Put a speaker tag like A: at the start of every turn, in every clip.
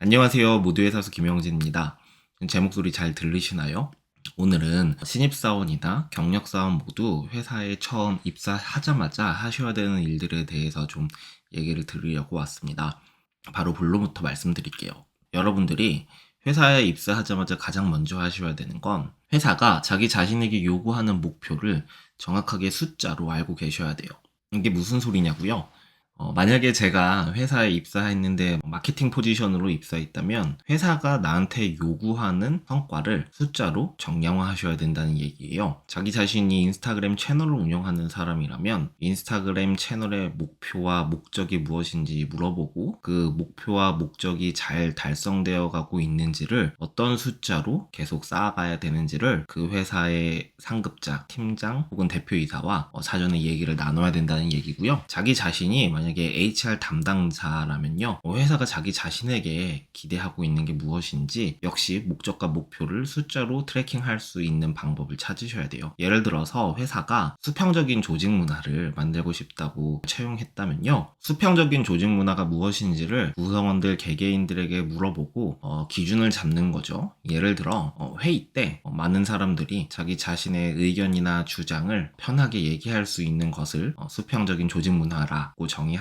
A: 안녕하세요. 모두회사수 김영진입니다. 제 목소리 잘 들리시나요? 오늘은 신입사원이나 경력사원 모두 회사에 처음 입사하자마자 하셔야 되는 일들에 대해서 좀 얘기를 드리려고 왔습니다. 바로 본론부터 말씀드릴게요. 여러분들이 회사에 입사하자마자 가장 먼저 하셔야 되는 건 회사가 자기 자신에게 요구하는 목표를 정확하게 숫자로 알고 계셔야 돼요. 이게 무슨 소리냐고요? 만약에 제가 회사에 입사했는데 마케팅 포지션으로 입사했다면 회사가 나한테 요구하는 성과를 숫자로 정량화하셔야 된다는 얘기예요. 자기 자신이 인스타그램 채널을 운영하는 사람이라면 인스타그램 채널의 목표와 목적이 무엇인지 물어보고 그 목표와 목적이 잘 달성되어 가고 있는지를 어떤 숫자로 계속 쌓아가야 되는지를 그 회사의 상급자, 팀장 혹은 대표이사와 사전에 얘기를 나눠야 된다는 얘기고요. 자기 자신이 만약에 HR 담당자라면요, 회사가 자기 자신에게 기대하고 있는 게 무엇인지 역시 목적과 목표를 숫자로 트래킹할 수 있는 방법을 찾으셔야 돼요. 예를 들어서 회사가 수평적인 조직 문화를 만들고 싶다고 채용했다면요, 수평적인 조직 문화가 무엇인지를 구성원들 개개인들에게 물어보고 기준을 잡는 거죠. 예를 들어 회의 때 많은 사람들이 자기 자신의 의견이나 주장을 편하게 얘기할 수 있는 것을 수평적인 조직 문화라고 정의한다면요,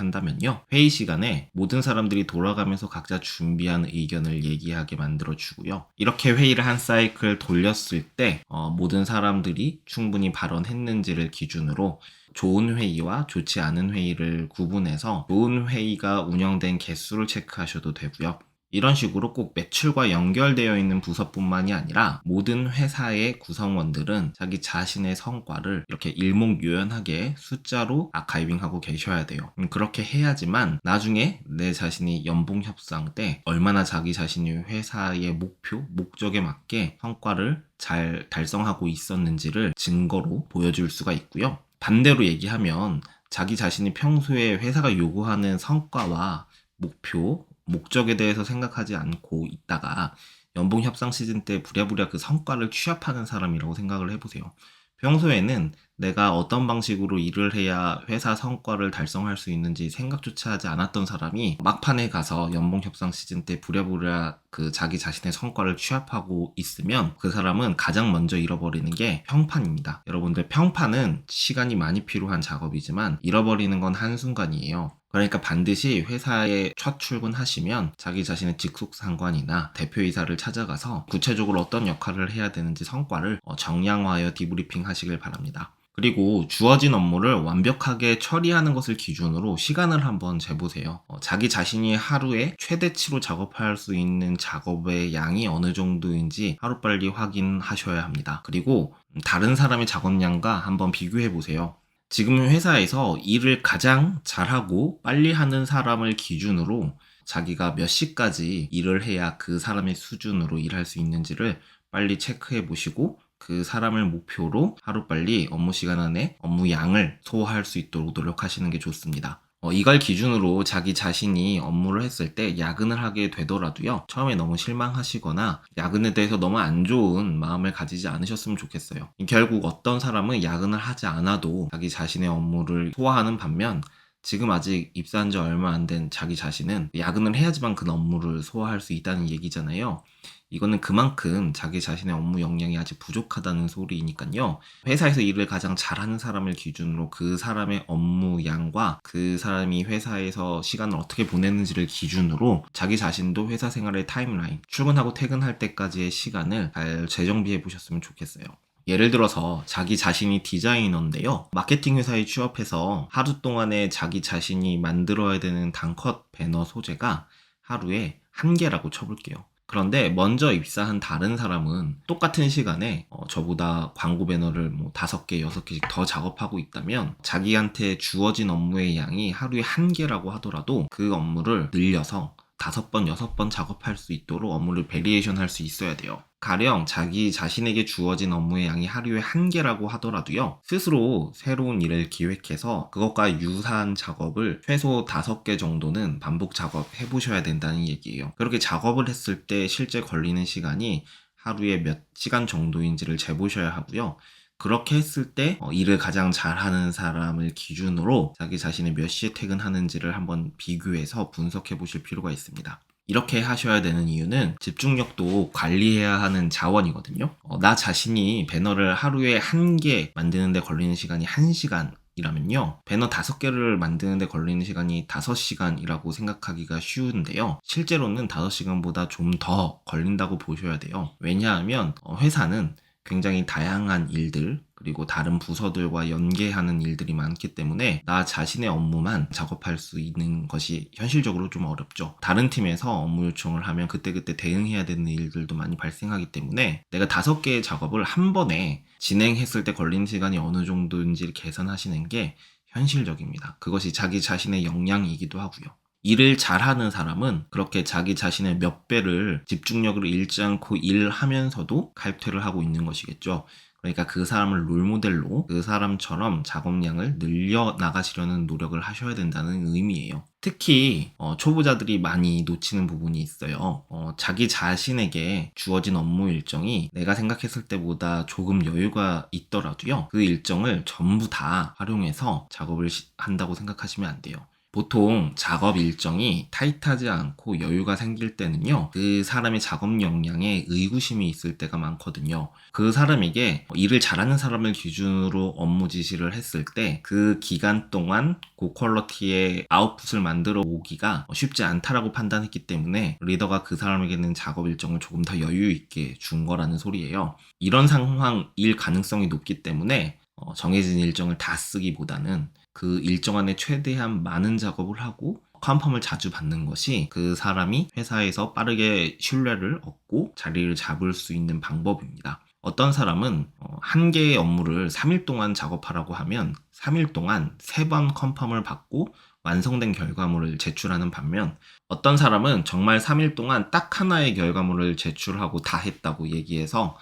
A: 회의 시간에 모든 사람들이 돌아가면서 각자 준비한 의견을 얘기하게 만들어 주고요, 이렇게 회의를 한 사이클 돌렸을 때 모든 사람들이 충분히 발언했는지를 기준으로 좋은 회의와 좋지 않은 회의를 구분해서 좋은 회의가 운영된 개수를 체크하셔도 되고요. 이런 식으로 꼭 매출과 연결되어 있는 부서뿐만이 아니라 모든 회사의 구성원들은 자기 자신의 성과를 이렇게 일목요연하게 숫자로 아카이빙하고 계셔야 돼요. 그렇게 해야지만 나중에 내 자신이 연봉 협상 때 얼마나 자기 자신이 회사의 목표, 목적에 맞게 성과를 잘 달성하고 있었는지를 증거로 보여줄 수가 있고요. 반대로 얘기하면 자기 자신이 평소에 회사가 요구하는 성과와 목표, 목적에 대해서 생각하지 않고 있다가 연봉 협상 시즌 때 부랴부랴 그 성과를 취합하는 사람이라고 생각을 해보세요. 평소에는 내가 어떤 방식으로 일을 해야 회사 성과를 달성할 수 있는지 생각조차 하지 않았던 사람이 막판에 가서 연봉 협상 시즌 때 부랴부랴 그 자기 자신의 성과를 취합하고 있으면 그 사람은 가장 먼저 잃어버리는 게 평판입니다. 여러분들, 평판은 시간이 많이 필요한 작업이지만 잃어버리는 건 한순간이에요. 그러니까 반드시 회사에 첫 출근하시면 자기 자신의 직속 상관이나 대표이사를 찾아가서 구체적으로 어떤 역할을 해야 되는지 성과를 정량화하여 디브리핑 하시길 바랍니다. 그리고 주어진 업무를 완벽하게 처리하는 것을 기준으로 시간을 한번 재보세요. 자기 자신이 하루에 최대치로 작업할 수 있는 작업의 양이 어느 정도인지 하루빨리 확인하셔야 합니다. 그리고 다른 사람의 작업량과 한번 비교해보세요. 지금 회사에서 일을 가장 잘하고 빨리 하는 사람을 기준으로 자기가 몇 시까지 일을 해야 그 사람의 수준으로 일할 수 있는지를 빨리 체크해 보시고 그 사람을 목표로 하루빨리 업무 시간 안에 업무 양을 소화할 수 있도록 노력하시는 게 좋습니다. 이걸 기준으로 자기 자신이 업무를 했을 때 야근을 하게 되더라도요, 처음에 너무 실망하시거나 야근에 대해서 너무 안 좋은 마음을 가지지 않으셨으면 좋겠어요. 결국 어떤 사람은 야근을 하지 않아도 자기 자신의 업무를 소화하는 반면 지금 아직 입사한 지 얼마 안 된 자기 자신은 야근을 해야지만 그 업무를 소화할 수 있다는 얘기잖아요. 이거는 그만큼 자기 자신의 업무 역량이 아직 부족하다는 소리니까요. 회사에서 일을 가장 잘하는 사람을 기준으로 그 사람의 업무 양과 그 사람이 회사에서 시간을 어떻게 보내는지를 기준으로 자기 자신도 회사 생활의 타임라인, 출근하고 퇴근할 때까지의 시간을 잘 재정비해 보셨으면 좋겠어요. 예를 들어서 자기 자신이 디자이너인데요, 마케팅 회사에 취업해서 하루 동안에 자기 자신이 만들어야 되는 단컷 배너 소재가 하루에 1개라고 쳐볼게요. 그런데 먼저 입사한 다른 사람은 똑같은 시간에 저보다 광고 배너를 5개, 6개씩 더 작업하고 있다면 자기한테 주어진 업무의 양이 하루에 1개라고 하더라도 그 업무를 늘려서 5번, 6번 작업할 수 있도록 업무를 베리에이션 할 수 있어야 돼요. 가령 자기 자신에게 주어진 업무의 양이 하루에 1개라고 하더라도요, 스스로 새로운 일을 기획해서 그것과 유사한 작업을 최소 5개 정도는 반복 작업해 보셔야 된다는 얘기예요. 그렇게 작업을 했을 때 실제 걸리는 시간이 하루에 몇 시간 정도인지를 재보셔야 하고요. 그렇게 했을 때 일을 가장 잘하는 사람을 기준으로 자기 자신이 몇 시에 퇴근하는지를 한번 비교해서 분석해 보실 필요가 있습니다. 이렇게 하셔야 되는 이유는 집중력도 관리해야 하는 자원이거든요. 나 자신이 배너를 하루에 1개 만드는데 걸리는 시간이 1시간 이라면요. 배너 5개를 만드는데 걸리는 시간이 5시간이라고 생각하기가 쉬운데요. 실제로는 5시간보다 좀 더 걸린다고 보셔야 돼요. 왜냐하면 회사는 굉장히 다양한 일들 그리고 다른 부서들과 연계하는 일들이 많기 때문에 나 자신의 업무만 작업할 수 있는 것이 현실적으로 좀 어렵죠. 다른 팀에서 업무 요청을 하면 그때그때 대응해야 되는 일들도 많이 발생하기 때문에 내가 5개의 작업을 한 번에 진행했을 때 걸리는 시간이 어느 정도인지를 계산하시는 게 현실적입니다. 그것이 자기 자신의 역량이기도 하고요. 일을 잘하는 사람은 그렇게 자기 자신의 몇 배를 집중력을 잃지 않고 일하면서도 칼퇴를 하고 있는 것이겠죠. 그러니까 그 사람을 롤모델로 그 사람처럼 작업량을 늘려 나가시려는 노력을 하셔야 된다는 의미예요. 특히 초보자들이 많이 놓치는 부분이 있어요. 자기 자신에게 주어진 업무 일정이 내가 생각했을 때보다 조금 여유가 있더라도요. 그 일정을 전부 다 활용해서 작업을 한다고 생각하시면 안 돼요. 보통 작업 일정이 타이트하지 않고 여유가 생길 때는요, 그 사람의 작업 역량에 의구심이 있을 때가 많거든요. 그 사람에게 일을 잘하는 사람을 기준으로 업무 지시를 했을 때 그 기간 동안 고퀄러티의 아웃풋을 만들어 오기가 쉽지 않다라고 판단했기 때문에 리더가 그 사람에게는 작업 일정을 조금 더 여유 있게 준 거라는 소리예요. 이런 상황일 가능성이 높기 때문에 정해진 일정을 다 쓰기보다는 그 일정 안에 최대한 많은 작업을 하고 컨펌을 자주 받는 것이 그 사람이 회사에서 빠르게 신뢰를 얻고 자리를 잡을 수 있는 방법입니다. 어떤 사람은 한 개의 업무를 3일 동안 작업하라고 하면 3일 동안 3번 컨펌을 받고 완성된 결과물을 제출하는 반면 어떤 사람은 정말 3일 동안 딱 하나의 결과물을 제출하고 다 했다고 얘기해서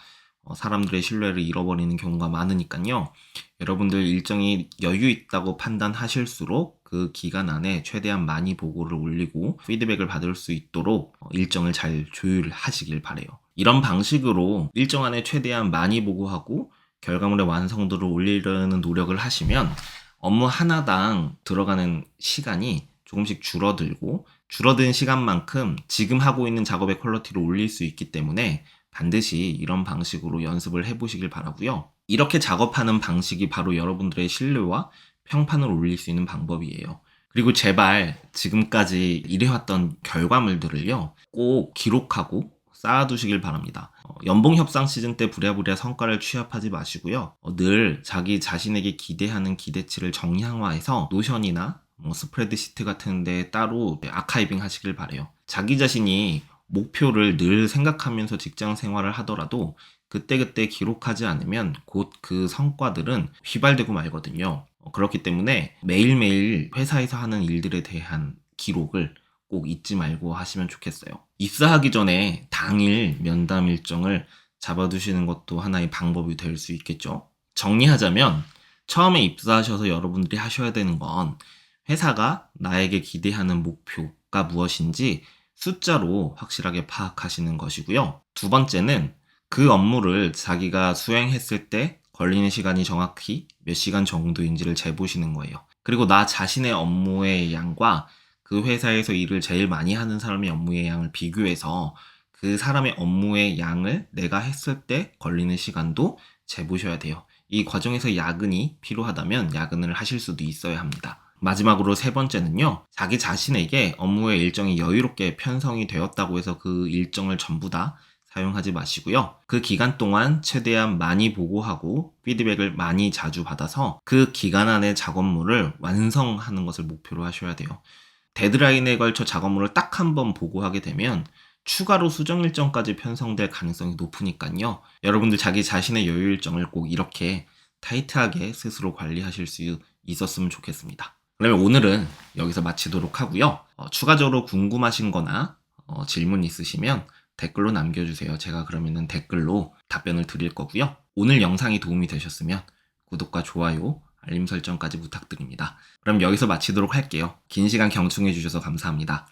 A: 사람들의 신뢰를 잃어버리는 경우가 많으니까요. 여러분들 일정이 여유 있다고 판단하실수록 그 기간 안에 최대한 많이 보고를 올리고 피드백을 받을 수 있도록 일정을 잘 조율하시길 바래요. 이런 방식으로 일정 안에 최대한 많이 보고하고 결과물의 완성도를 올리려는 노력을 하시면 업무 하나당 들어가는 시간이 조금씩 줄어들고 줄어든 시간만큼 지금 하고 있는 작업의 퀄리티를 올릴 수 있기 때문에 반드시 이런 방식으로 연습을 해보시길 바라고요. 이렇게 작업하는 방식이 바로 여러분들의 신뢰와 평판을 올릴 수 있는 방법이에요. 그리고 제발 지금까지 일해왔던 결과물들을요, 꼭 기록하고 쌓아두시길 바랍니다. 연봉 협상 시즌 때 부랴부랴 성과를 취합하지 마시고요. 늘 자기 자신에게 기대하는 기대치를 정량화해서 노션이나 스프레드시트 같은 데 따로 아카이빙 하시길 바래요. 자기 자신이 목표를 늘 생각하면서 직장 생활을 하더라도 그때그때 기록하지 않으면 곧 그 성과들은 휘발되고 말거든요. 그렇기 때문에 매일매일 회사에서 하는 일들에 대한 기록을 꼭 잊지 말고 하시면 좋겠어요. 입사하기 전에 당일 면담 일정을 잡아두시는 것도 하나의 방법이 될 수 있겠죠. 정리하자면 처음에 입사하셔서 여러분들이 하셔야 되는 건 회사가 나에게 기대하는 목표가 무엇인지 숫자로 확실하게 파악하시는 것이고요. 두 번째는 그 업무를 자기가 수행했을 때 걸리는 시간이 정확히 몇 시간 정도인지를 재보시는 거예요. 그리고 나 자신의 업무의 양과 그 회사에서 일을 제일 많이 하는 사람의 업무의 양을 비교해서 그 사람의 업무의 양을 내가 했을 때 걸리는 시간도 재보셔야 돼요. 이 과정에서 야근이 필요하다면 야근을 하실 수도 있어야 합니다. 마지막으로 세 번째는요, 자기 자신에게 업무의 일정이 여유롭게 편성이 되었다고 해서 그 일정을 전부 다 사용하지 마시고요. 그 기간 동안 최대한 많이 보고하고 피드백을 많이 자주 받아서 그 기간 안에 작업물을 완성하는 것을 목표로 하셔야 돼요. 데드라인에 걸쳐 작업물을 딱 한 번 보고하게 되면 추가로 수정 일정까지 편성될 가능성이 높으니까요. 여러분들 자기 자신의 여유 일정을 꼭 이렇게 타이트하게 스스로 관리하실 수 있었으면 좋겠습니다. 그러면 오늘은 여기서 마치도록 하고요. 추가적으로 궁금하신 거나 질문 있으시면 댓글로 남겨주세요. 제가 그러면은 댓글로 답변을 드릴 거고요. 오늘 영상이 도움이 되셨으면 구독과 좋아요, 알림 설정까지 부탁드립니다. 그럼 여기서 마치도록 할게요. 긴 시간 경청해 주셔서 감사합니다.